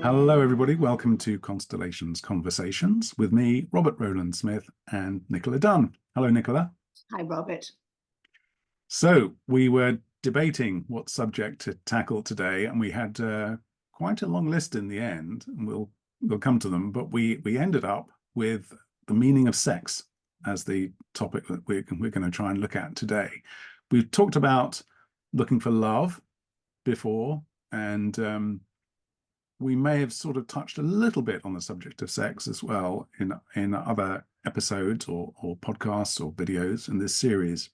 Hello, everybody. Welcome to Constellations Conversations with me, Robert Rowland Smith, and Nicola Dunn. Hello, Nicola. Hi, Robert. So we were debating what subject to tackle today, and we had quite a long list in the end, and we'll come to them. But we ended up with the meaning of sex as the topic that we're going to try and look at today. We've talked about looking for love before, and we may have sort of touched a little bit on the subject of sex as well in other episodes or podcasts or videos in this series,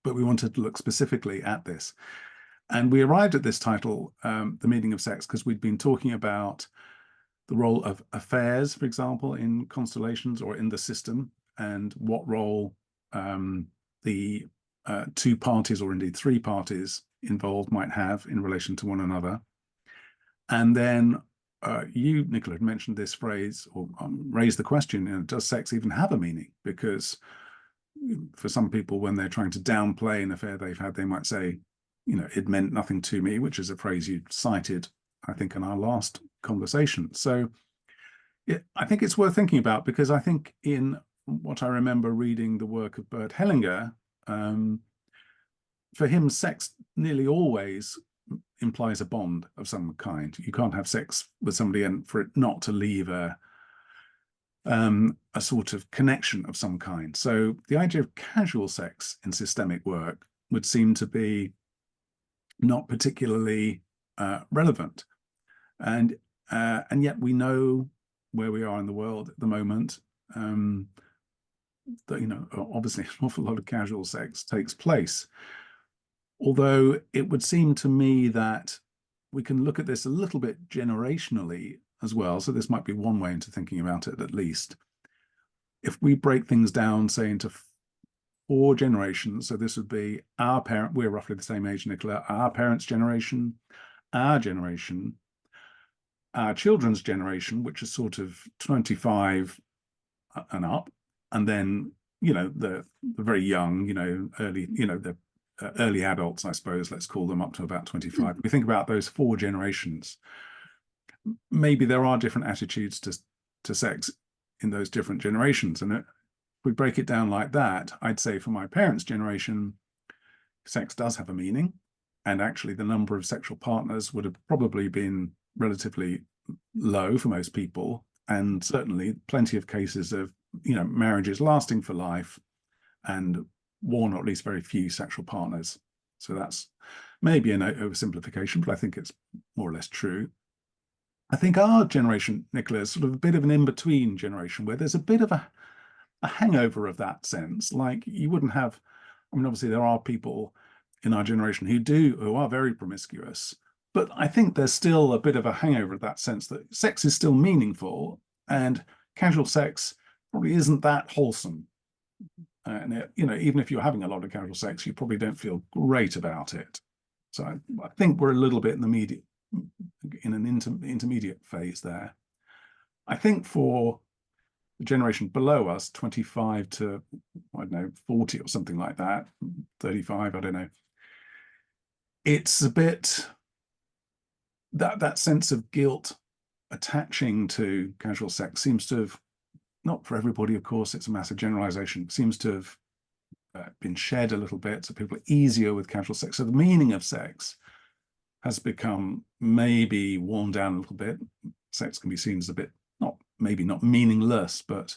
but we wanted to look specifically at this. And we arrived at this title, The Meaning of Sex, because we'd been talking about the role of affairs, for example, in constellations or in the system, and what role the two parties, or indeed three parties involved, might have in relation to one another. And then you, Nicola, had mentioned this phrase, or raised the question, does sex even have a meaning? Because for some people, when they're trying to downplay an affair they've had, they might say, it meant nothing to me, which is a phrase you cited, I think, in our last conversation. So I think it's worth thinking about, because I think in what I remember reading the work of Bert Hellinger, for him, sex nearly always implies a bond of some kind. You can't have sex with somebody and for it not to leave a sort of connection of some kind. So the idea of casual sex in systemic work would seem to be not particularly relevant, and yet we know where we are in the world at the moment. That obviously an awful lot of casual sex takes place. Although it would seem to me that we can look at this a little bit generationally as well. So this might be one way into thinking about it, at least. If we break things down, say, into 4 generations, so this would be our parent, we're roughly the same age, Nicola, our parents' generation, our generation, our children's generation, which is sort of 25 and up, and then, the very young, early, the early adults, I suppose, let's call them, up to about 25. We think about those 4 generations. Maybe there are different attitudes to sex in those different generations. And if we break it down like that, I'd say for my parents' generation, sex does have a meaning. And actually, the number of sexual partners would have probably been relatively low for most people. And certainly plenty of cases of, marriages lasting for life and one or at least very few sexual partners. So that's maybe an oversimplification, but I think it's more or less true. I think our generation, Nicola, is sort of a bit of an in-between generation where there's a bit of a hangover of that sense. Like, you wouldn't have, obviously there are people in our generation who are very promiscuous, but I think there's still a bit of a hangover of that sense that sex is still meaningful, and casual sex probably isn't that wholesome. And even if you're having a lot of casual sex, you probably don't feel great about it. So I think we're a little bit in an intermediate phase there. I think for the generation below us, 25 to, 40 or something like that, 35, I don't know, it's a bit that sense of guilt attaching to casual sex seems to have, not for everybody, of course, it's a massive generalization, seems to have been shed a little bit. So people are easier with casual sex. So the meaning of sex has become maybe worn down a little bit. Sex can be seen as a bit, maybe not meaningless, but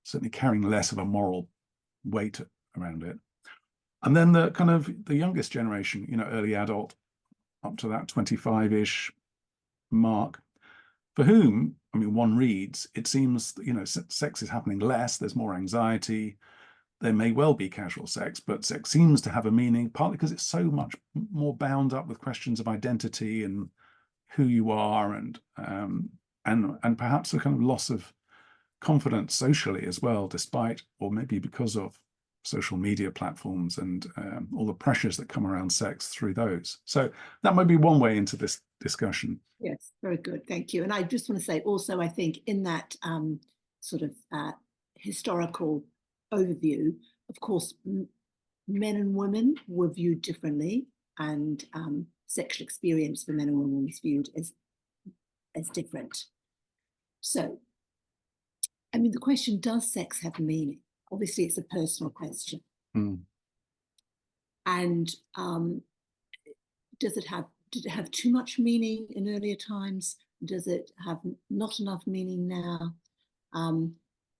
certainly carrying less of a moral weight around it. And then the kind of the youngest generation, early adult, up to that 25-ish mark, for whom, one reads, it seems, sex is happening less, there's more anxiety, there may well be casual sex, but sex seems to have a meaning, partly because it's so much more bound up with questions of identity and who you are, and perhaps a kind of loss of confidence socially as well, despite, or maybe because of, social media platforms and all the pressures that come around sex through those. So that might be one way into this discussion. Yes, very good, thank you. And I just want to say also, I think in that sort of historical overview, of course, men and women were viewed differently, and sexual experience for men and women was viewed as as different. So, I mean, the question, does sex have meaning? Obviously, it's a personal question. Mm. And did it have too much meaning in earlier times? Does it have not enough meaning now?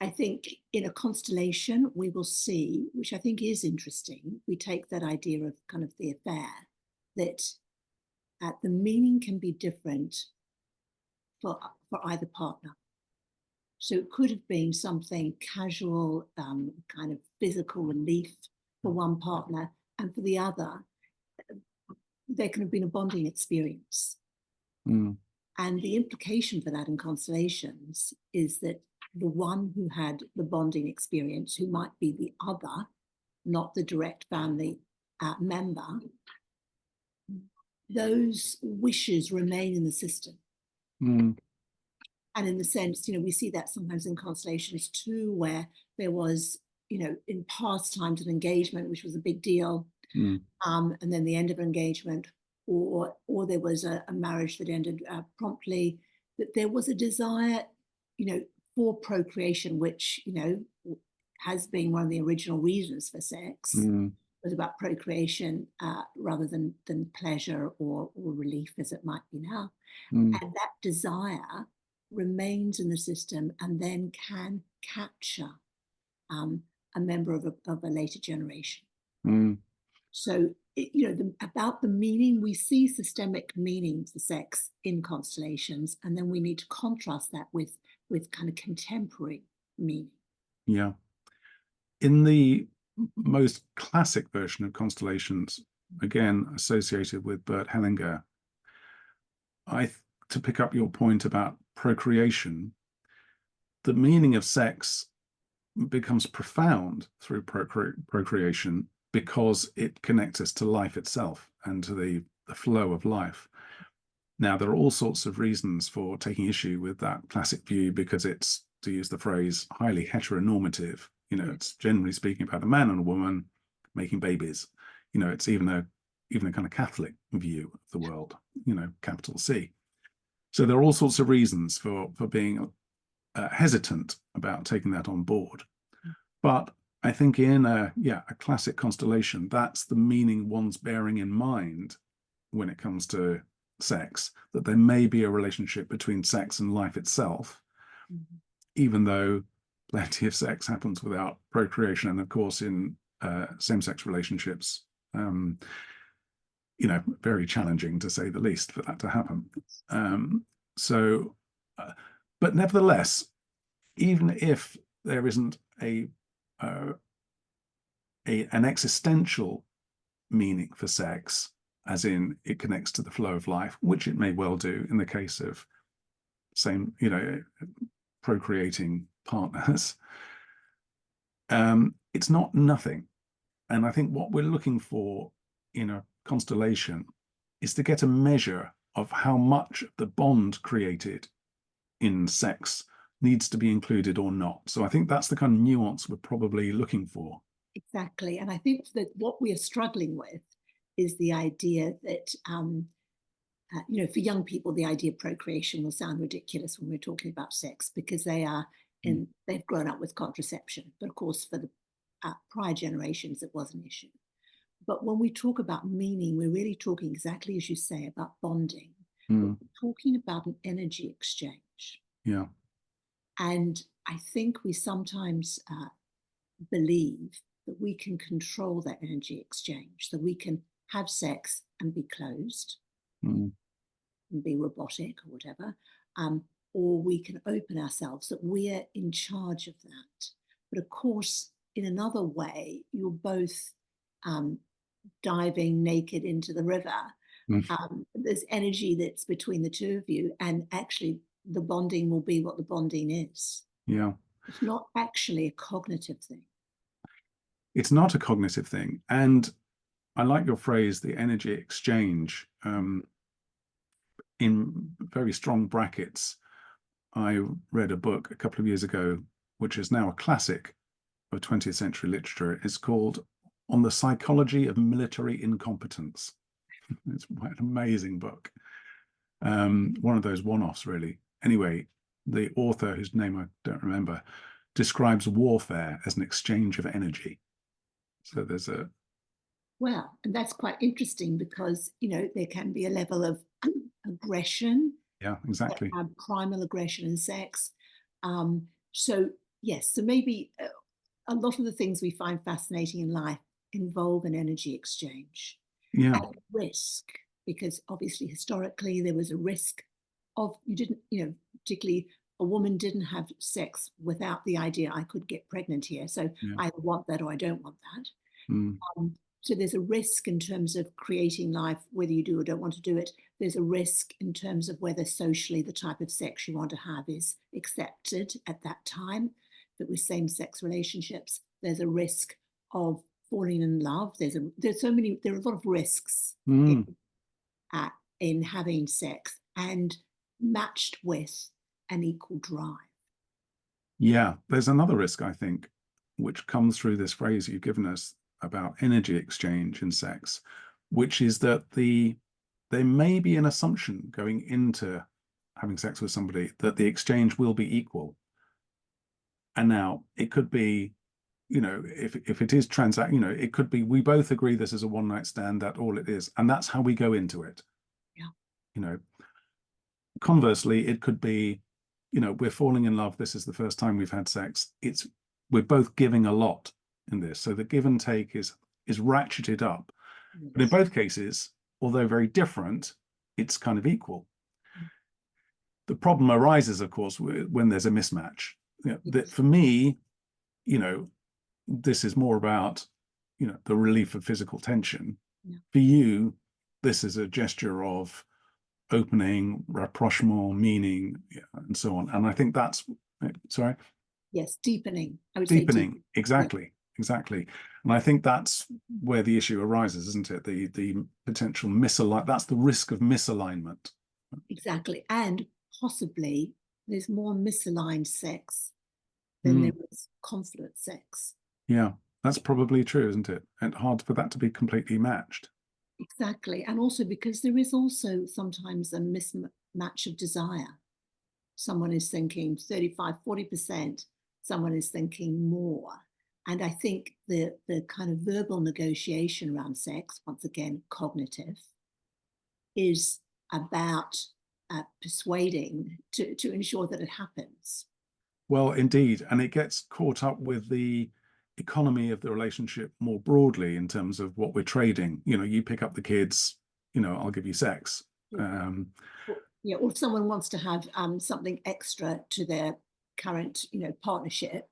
I think in a constellation, we will see, which I think is interesting, we take that idea of kind of the affair, that the meaning can be different for either partner. So it could have been something casual, kind of physical relief for one partner, and for the other, there can have been a bonding experience. Mm. And the implication for that in constellations is that the one who had the bonding experience, who might be the other, not the direct family member, those wishes remain in the system. Mm. And in the sense, we see that sometimes in constellations too, where there was, in past times, an engagement, which was a big deal, Mm. and then the end of engagement, or there was a marriage that ended promptly, that there was a desire, for procreation, which, has been one of the original reasons for sex. Mm. Was about procreation rather than pleasure or relief, as it might be now. Mm. And that desire remains in the system and then can capture a member of a later generation. Mm. So, about the meaning, we see systemic meaning for sex in constellations, and then we need to contrast that with kind of contemporary meaning. Yeah. In the most classic version of Constellations, again associated with Bert Hellinger, to pick up your point about procreation, the meaning of sex becomes profound through procreation because it connects us to life itself and to the flow of life. Now, there are all sorts of reasons for taking issue with that classic view, because it's, to use the phrase, highly heteronormative. It's generally speaking about a man and a woman making babies. It's even a kind of Catholic view of the world, capital C. So there are all sorts of reasons for being hesitant about taking that on board. But I think in a classic constellation, that's the meaning one's bearing in mind when it comes to sex, that there may be a relationship between sex and life itself, even though plenty of sex happens without procreation. And of course, in same-sex relationships, very challenging, to say the least, for that to happen. But nevertheless, even if there isn't an existential meaning for sex, as in it connects to the flow of life, which it may well do in the case of procreating partners, it's not nothing. And I think what we're looking for in a constellation is to get a measure of how much the bond created in sex needs to be included or not. So I think that's the kind of nuance we're probably looking for. Exactly. And I think that what we are struggling with is the idea that, for young people, the idea of procreation will sound ridiculous when we're talking about sex, because they've grown up with contraception. But of course, for the prior generations, it was an issue. But when we talk about meaning, we're really talking, exactly as you say, about bonding. We're talking about an energy exchange. Yeah. And I think we sometimes believe that we can control that energy exchange, that we can have sex and be closed, and be robotic or whatever, or we can open ourselves, that we're in charge of that. But of course, in another way, you're both diving naked into the river. There's energy that's between the two of you, and actually the bonding will be what the bonding is. Yeah. It's not actually a cognitive thing. It's not a cognitive thing. And I like your phrase, the energy exchange, in very strong brackets. I read a book a couple of years ago, which is now a classic of 20th century literature. It's called On the Psychology of Military Incompetence. It's quite an amazing book. One of those one-offs, really. Anyway, the author, whose name I don't remember, describes warfare as an exchange of energy. So there's a... Well, and that's quite interesting because, there can be a level of aggression. Yeah, exactly. Primal aggression in sex. So, yes, so maybe a lot of the things we find fascinating in life involve an energy exchange. Yeah. At risk, because obviously historically there was a risk of, you didn't, particularly a woman didn't have sex without the idea I could get pregnant here. So Yeah. I either want that or I don't want that. Mm. So there's a risk in terms of creating life, whether you do or don't want to do it. There's a risk in terms of whether socially the type of sex you want to have is accepted at that time. But with same-sex relationships, there's a risk of falling in love. There are a lot of risks in having sex, and matched with an equal drive. Yeah, there's another risk, I think, which comes through this phrase you've given us about energy exchange in sex, which is that there may be an assumption going into having sex with somebody that the exchange will be equal. And now it could be, if it is it could be we both agree this is a one-night stand, that's all it is, and that's how we go into it. Yeah. Conversely, it could be, we're falling in love, this is the first time we've had sex, we're both giving a lot in this, so the give and take is ratcheted up. Yes. But in both cases, although very different, it's kind of equal. The problem arises, of course, when there's a mismatch. That for me, this is more about, the relief of physical tension. Yeah. For you, this is a gesture of opening, rapprochement, meaning, and so on. And I think that's, sorry? Yes, deepening. I would deepening. Say Exactly, yeah. Exactly. And I think that's where the issue arises, isn't it? The potential misalignment, that's the risk of misalignment. Exactly. And possibly there's more misaligned sex than there is confluent sex. Yeah, that's probably true, isn't it? And hard for that to be completely matched. Exactly. And also because there is also sometimes a mismatch of desire. Someone is thinking 35, 40%, someone is thinking more. And I think the kind of verbal negotiation around sex, once again, cognitive, is about persuading to ensure that it happens. Well, indeed. And it gets caught up with the economy of the relationship more broadly in terms of what we're trading. You pick up the kids, I'll give you sex. Yeah, or if someone wants to have something extra to their current, partnership,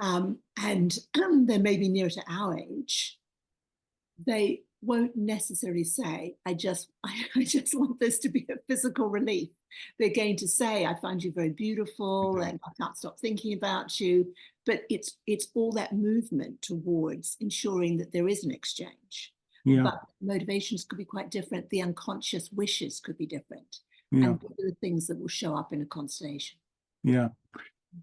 and they're maybe near to our age, they won't necessarily say, I just want this to be a physical relief. They're going to say, I find you very beautiful and I can't stop thinking about you. But it's all that movement towards ensuring that there is an exchange. Yeah. But motivations could be quite different. The unconscious wishes could be different. Yeah. And those are the things that will show up in a constellation. Yeah.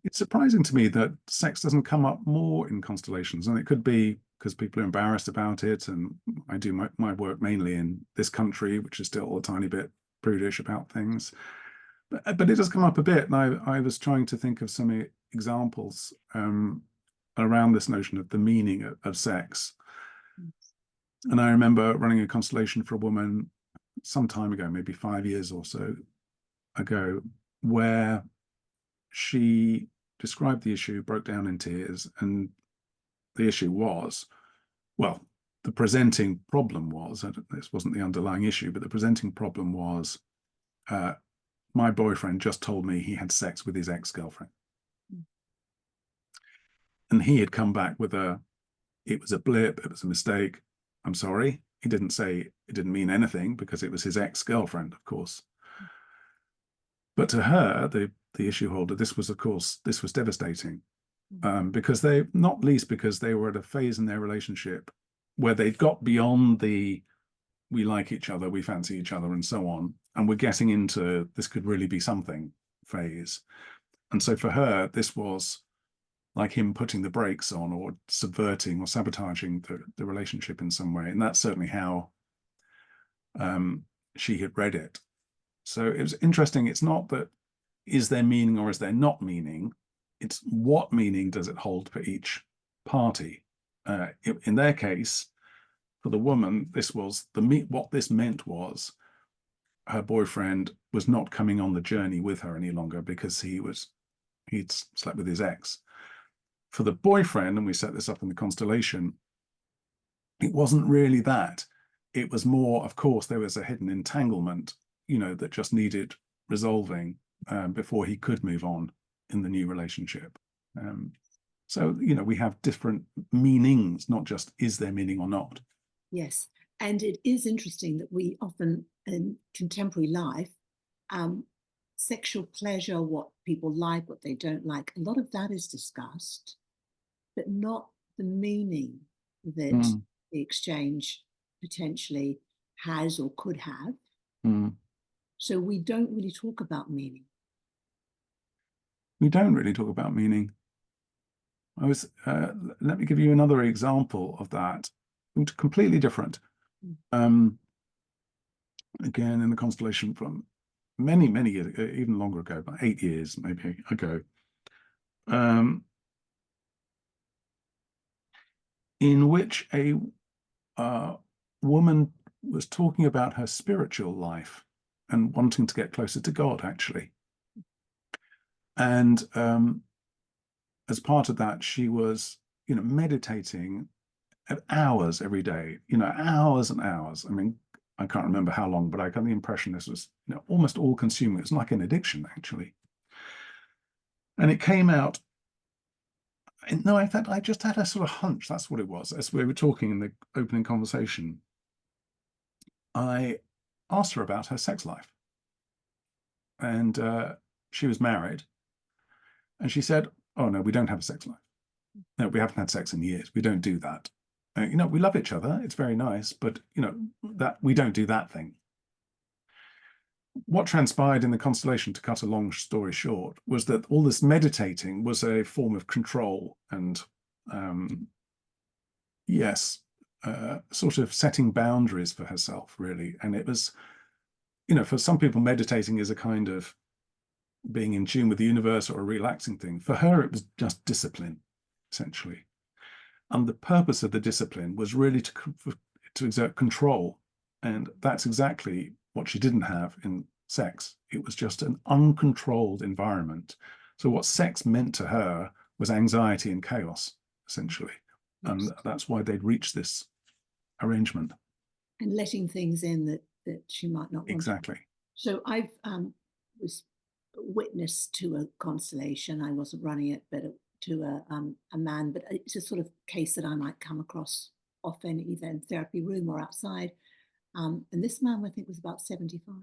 It's surprising to me that sex doesn't come up more in constellations, and it could be because people are embarrassed about it. And I do my work mainly in this country, which is still a tiny bit prudish about things. But it does come up a bit. And I was trying to think of some examples around this notion of the meaning of sex. And I remember running a constellation for a woman some time ago, maybe 5 years or so ago, where she described the issue, broke down in tears, and the issue was, well, the presenting problem was, this wasn't the underlying issue, but the presenting problem was, my boyfriend just told me he had sex with his ex-girlfriend. And he had come back with it was a blip, it was a mistake, I'm sorry. He didn't say it didn't mean anything because it was his ex-girlfriend, of course. But to her, the issue holder, this was devastating, because not least because they were at a phase in their relationship where they'd got beyond the we like each other, we fancy each other, and so on, and we're getting into this could really be something phase. And so for her, this was like him putting the brakes on or subverting or sabotaging the relationship in some way. And that's certainly how she had read it. So it was interesting. It's not that is there meaning or is there not meaning? It's what meaning does it hold for each party? In their case, for the woman, this was what this meant was her boyfriend was not coming on the journey with her any longer because he'd slept with his ex. For the boyfriend, and we set this up in the constellation, it wasn't really that. It was more, of course, there was a hidden entanglement, that just needed resolving before he could move on in the new relationship. So, we have different meanings, not just is there meaning or not. Yes. And it is interesting that we often, in contemporary life, sexual pleasure, what people like, what they don't like, a lot of that is discussed, but not the meaning that the exchange potentially has or could have. So we don't really talk about meaning. We don't really talk about meaning. Let me give you another example of that. Completely different. Again, in the constellation from many, many years, even longer ago, about 8 years maybe ago, in which a woman was talking about her spiritual life and wanting to get closer to God, actually. And as part of that, she was, meditating at hours every day, hours and hours. I mean, I can't remember how long, but I got the impression this was, almost all consuming. It's like an addiction, actually. And it came out. No, in fact, I just had a sort of hunch. That's what it was. As we were talking in the opening conversation, I asked her about her sex life. And she was married. And she said, oh, no, we don't have a sex life. No, we haven't had sex in years. We don't do that. We love each other. It's very nice. But, that we don't do that thing. What transpired in the constellation, to cut a long story short, was that all this meditating was a form of control and, yes, sort of setting boundaries for herself, really. And it was, for some people, meditating is a kind of being in tune with the universe or a relaxing thing. For her, it was just discipline, essentially. And the purpose of the discipline was really to exert control. And that's exactly what she didn't have in sex. It was just an uncontrolled environment. So what sex meant to her was anxiety and chaos, essentially. Yes. And that's why they'd reached this arrangement. And letting things in that she might not want. Exactly. So I've was witness to a constellation. I wasn't running it, but to a man, but it's a sort of case that I might come across often, either in therapy room or outside. And this man, I think, was about 75.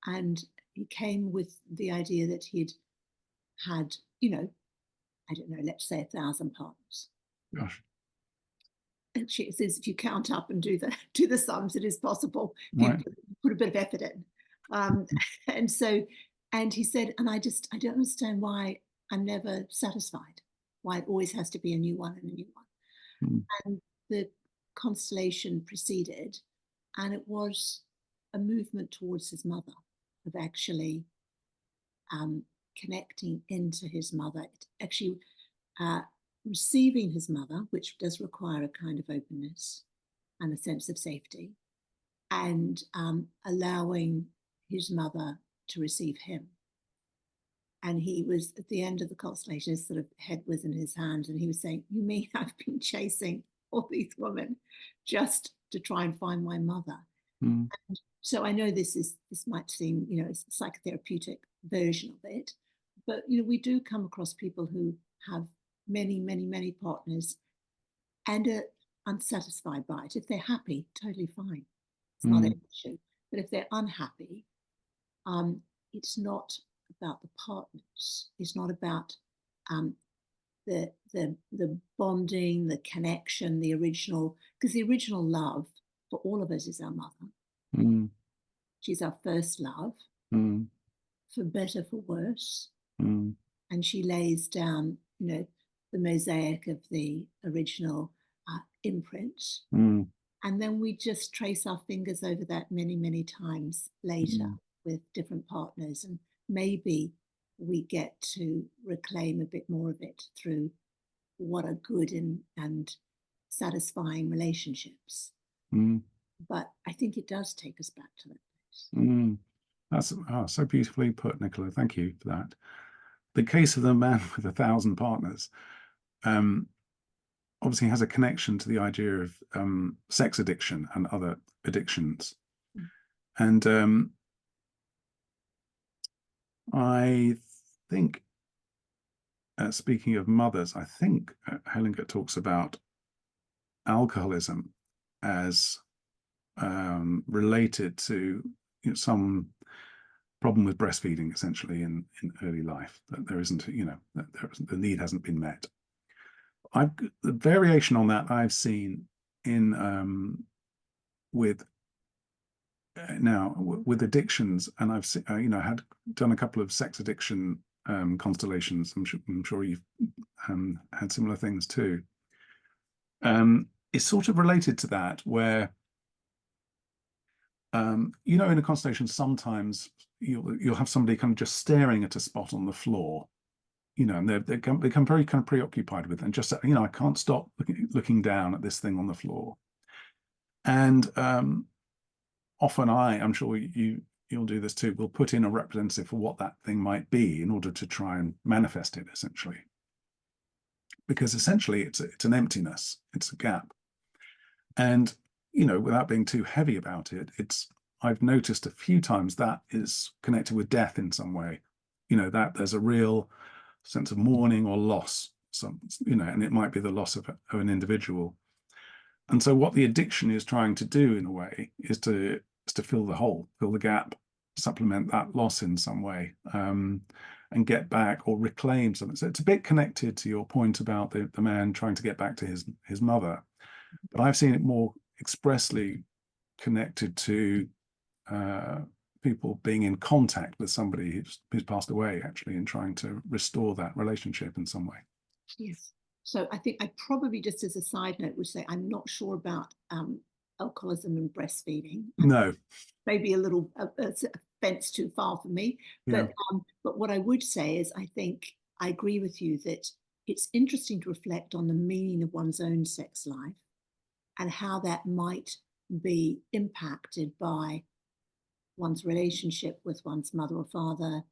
And he came with the idea that he'd had, I don't know, let's say 1,000 partners. Gosh. And she says, if you count up and do the sums, it is possible. Right. You put a bit of effort in. And he said, and I don't understand why I'm never satisfied, why it always has to be a new one and a new one. And the constellation proceeded, and it was a movement towards his mother, of actually connecting into his mother, actually receiving his mother, which does require a kind of openness and a sense of safety, and allowing his mother to receive him. And he was at the end of the constellation, his sort of head was in his hands, and he was saying, you mean I've been chasing all these women just to try and find my mother? And so I know this might seem, it's a psychotherapeutic version of it, but we do come across people who have many, many, many partners and are unsatisfied by it. If they're happy, totally fine. It's not an issue. But if they're unhappy, it's not about the partners. It's not about the bonding, the connection, the original, because the original love for all of us is our mother. She's our first love, for better, for worse. And she lays down, the mosaic of the original imprint. And then we just trace our fingers over that many, many times later. with different partners, and maybe we get to reclaim a bit more of it through what are good and satisfying relationships. Mm, But I think it does take us back to that place. mm. That's so beautifully put, Nicola. Thank you for that. The case of the man with 1,000 partners obviously has a connection to the idea of sex addiction and other addictions. Mm. And I think, speaking of mothers, I think Hellinger talks about alcoholism as related to some problem with breastfeeding, essentially in early life, that there isn't, that the need hasn't been met. The variation on that I've seen in with now with addictions, and I've seen, had done a couple of sex addiction constellations. I'm sure you've had similar things too. It's sort of related to that, where in a constellation, sometimes you'll have somebody kind of just staring at a spot on the floor, and they become very kind of preoccupied with it, and just I can't stop looking down at this thing on the floor. And often I'm sure you'll do this too, we'll put in a representative for what that thing might be in order to try and manifest it, essentially, because essentially it's an emptiness, it's a gap. And without being too heavy about it, I've noticed a few times that is connected with death in some way, that there's a real sense of mourning or loss, and it might be the loss of an individual. And so what the addiction is trying to do, in a way, is to fill the hole, fill the gap, supplement that loss in some way, and get back or reclaim something. So it's a bit connected to your point about the man trying to get back to his mother. But I've seen it more expressly connected to people being in contact with somebody who's passed away, actually, and trying to restore that relationship in some way. Yes. So I think I probably, just as a side note, would say I'm not sure about alcoholism and breastfeeding. No. Maybe a little a fence too far for me. Yeah. But what I would say is I think I agree with you that it's interesting to reflect on the meaning of one's own sex life and how that might be impacted by one's relationship with one's mother or father,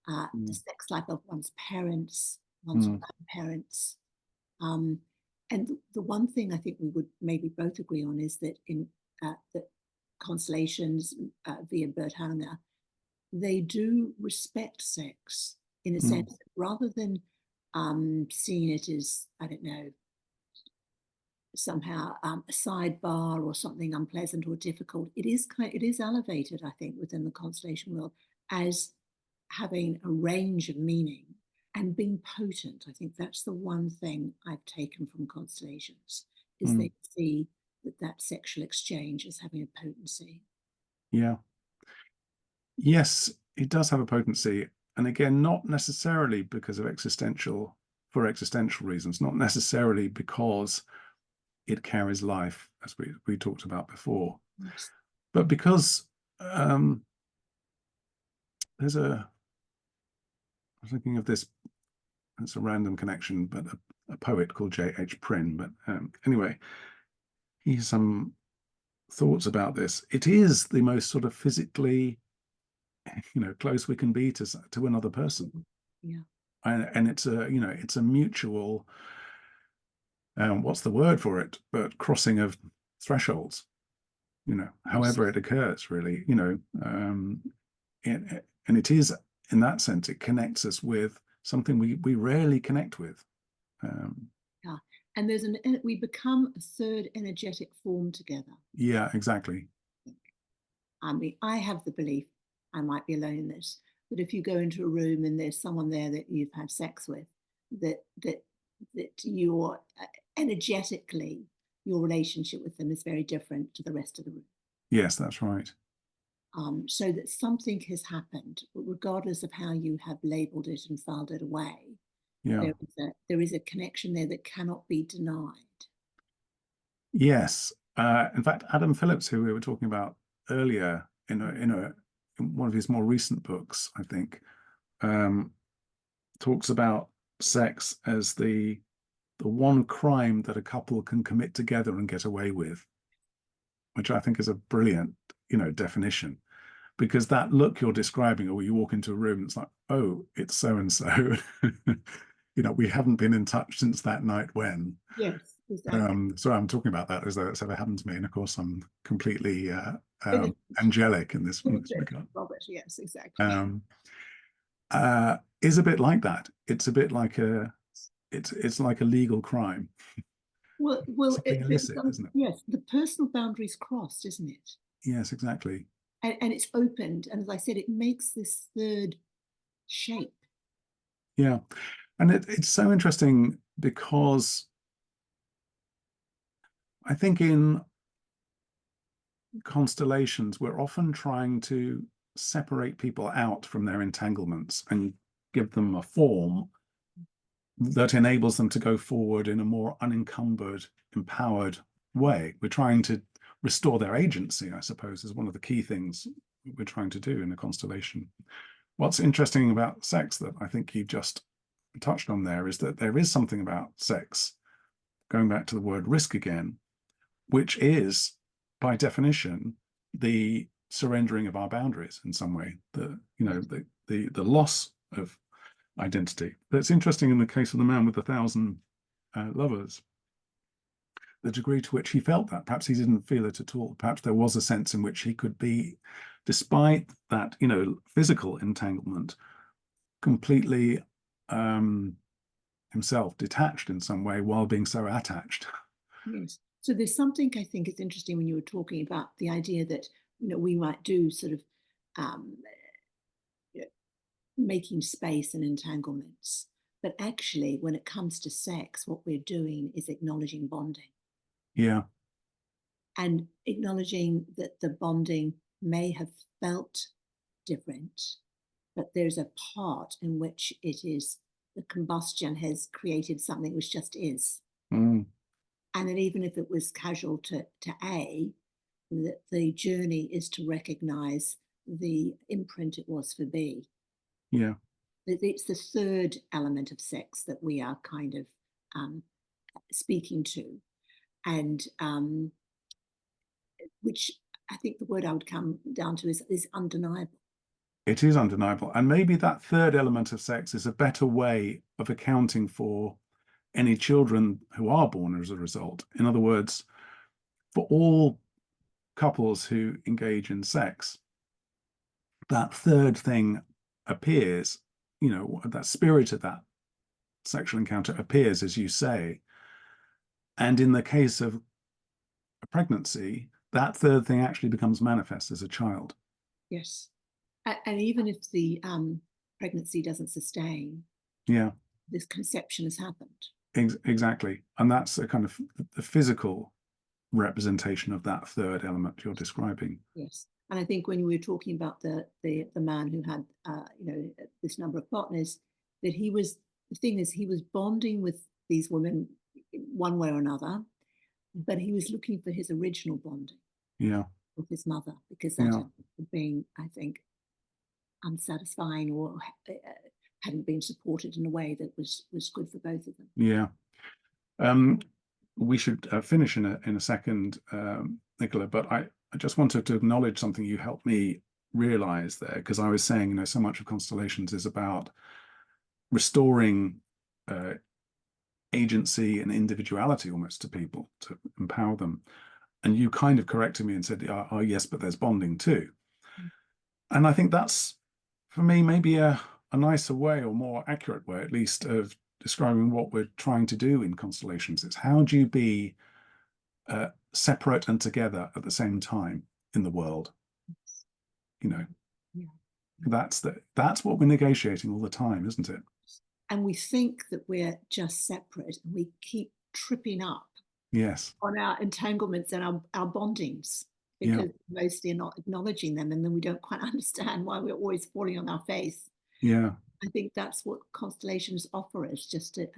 the sex life of one's parents, one's grandparents. And the one thing I think we would maybe both agree on is that in that Constellations via Bert Hellinger, they do respect sex in a sense that rather than seeing it as, I don't know, somehow a sidebar or something unpleasant or difficult, it is elevated, I think, within the constellation world as having a range of meaning and being potent. I think that's the one thing I've taken from constellations, is they see that sexual exchange as having a potency. Yeah. Yes, it does have a potency. And again, not necessarily because of existential reasons, not necessarily because it carries life, as we talked about before, Yes. but because I'm thinking of this, it's a random connection, but a poet called J.H. Prynne. But anyway, he has some thoughts about this. It is the most sort of physically, close we can be to another person. Yeah. And it's a mutual, what's the word for it, but crossing of thresholds, however it occurs, really, and it is, in that sense, it connects us with something we rarely connect with. Yeah. And we become a third energetic form together. Yeah, exactly. I mean, I have the belief, I might be alone in this, that if you go into a room and there's someone there that you've had sex with, that you're energetically, your relationship with them is very different to the rest of the room. Yes, that's right. So that something has happened, regardless of how you have labeled it and filed it away. Yeah. There is a connection there that cannot be denied. Yes. In fact, Adam Phillips, who we were talking about earlier, in in one of his more recent books, I think, talks about sex as the one crime that a couple can commit together and get away with, which I think is a brilliant, definition, because that look you're describing, or you walk into a room, it's like, oh, it's so and so. We haven't been in touch since that night when. Yes, exactly. So I'm talking about that as though it's ever happened to me, and of course I'm completely Innocent. angelic in this Innocent, regard. Robert, yes, exactly. Is a bit like that. It's a bit like it's like a legal crime. Well, Something illicit, isn't it? yes, the personal boundaries crossed, isn't it? Yes, exactly. And it's opened, and as I said, it makes this third shape. Yeah, and it's so interesting because I think in constellations we're often trying to separate people out from their entanglements and give them a form that enables them to go forward in a more unencumbered, empowered way. We're trying to restore their agency, I suppose, is one of the key things we're trying to do in a constellation. What's interesting about sex that I think you just touched on there is that there is something about sex, going back to the word risk again, which is, by definition, the surrendering of our boundaries in some way, the loss of identity. That's interesting in the case of the man with 1,000 lovers, the degree to which he felt that. Perhaps he didn't feel it at all. Perhaps there was a sense in which he could be, despite that, physical entanglement, completely himself detached in some way while being so attached. Yes. So there's something I think is interesting when you were talking about the idea that we might do sort of making space and entanglements, but actually, when it comes to sex, what we're doing is acknowledging bonding. Yeah. And acknowledging that the bonding may have felt different, but there's a part in which it is the combustion has created something which just is. Mm. And that even if it was casual to A, that the journey is to recognize the imprint it was for B. Yeah. It's the third element of sex that we are kind of speaking to, and which I think the word I would come down to is undeniable. It is undeniable. And maybe that third element of sex is a better way of accounting for any children who are born as a result. In other words, for all couples who engage in sex, that third thing appears, that spirit of that sexual encounter appears, as you say. And in the case of a pregnancy, that third thing actually becomes manifest as a child. Yes. And even if the pregnancy doesn't sustain, yeah, this conception has happened. Exactly. And that's a kind of the physical representation of that third element you're describing. Yes. And I think when we were talking about the man who had this number of partners, that the thing is he was bonding with these women one way or another, but he was looking for his original bonding. Yeah. With his mother, because that had been, I think, unsatisfying or hadn't been supported in a way that was good for both of them. Yeah. We should finish in a second, Nicola, but I just wanted to acknowledge something you helped me realize there, because I was saying, so much of Constellations is about restoring agency and individuality almost to people, to empower them. And you kind of corrected me and said, oh yes, but there's bonding too. And I think that's, for me, maybe a nicer way, or more accurate way, at least, of describing what we're trying to do in Constellations. It's how do you be separate and together at the same time in the world? That's what we're negotiating all the time, isn't it? And we think that we're just separate, and we keep tripping up on our entanglements and our bondings, because mostly are not acknowledging them, and then we don't quite understand why we're always falling on our face. I think that's what Constellations offer us, just a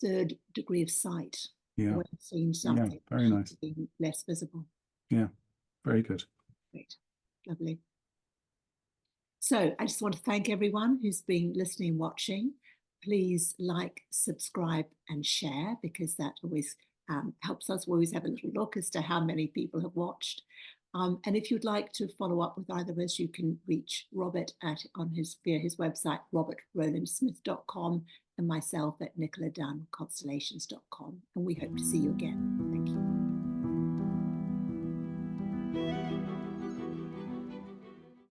third degree of sight, a way of seeing something very nice, being less visible. Very good. Great. Lovely. So I just want to thank everyone who's been listening, watching. Please like, subscribe, and share, because that always helps us. We always have a little look as to how many people have watched. And if you'd like to follow up with either of us, you can reach Robert via his website, robertrowlandsmith.com, and myself at nicoladunconstellations.com. And we hope to see you again.